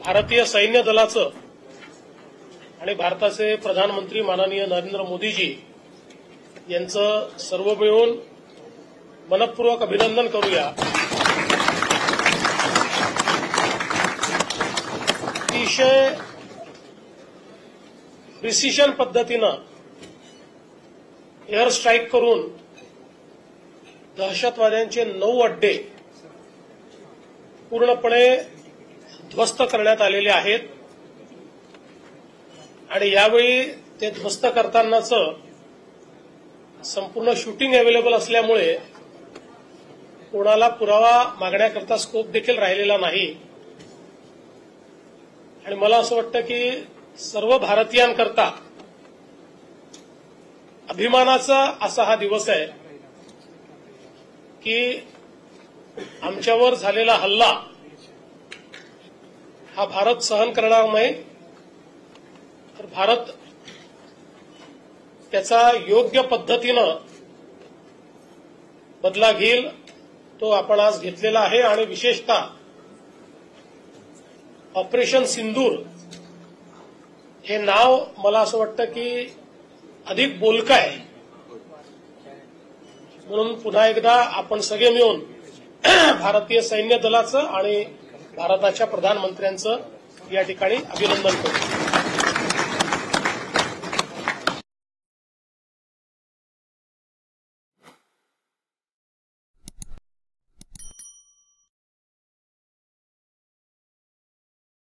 भारतीय सैन्य दलाचं आणि भारताचे प्रधानमंत्री माननीय नरेंद्र मोदीजी यांचं सर्व मिळून मनपूर्वक अभिनंदन करूया। अतिशय प्रिसिशन पद्धतीनं एअर स्ट्राईक करून दहशतवाद्यांचे 9 अड्डे पूर्णपणे ध्वस्त करण्यात आलेले आहेत आणि यावेळी ते ध्वस्त करतानाचं संपूर्ण शूटिंग अवेलेबल असल्यामुळे कोणाला पुरावा मागण्याकरता स्कोप देखील राहिलेला नाही आणि मला असं वाटतं की सर्व भारतीयांकरता अभिमानाचा असा हा दिवस आहे की आमच्यावर झालेला हल्ला हा भारत सहन करणार नाही, तर भारत त्याचा योग्य पद्धतीनं बदला घेईल, तो आपण आज घेतलेला आहे। आणि विशेषतः ऑपरेशन सिंदूर हे नाव मला असं वाटतं की अधिक बोलकं आहे, म्हणून पुन्हा एकदा आपण सगळे मिळून भारतीय सैन्य दलाचं आणि भारताच्या प्रधानमंत्र्यांचं या ठिकाणी अभिनंदन करू।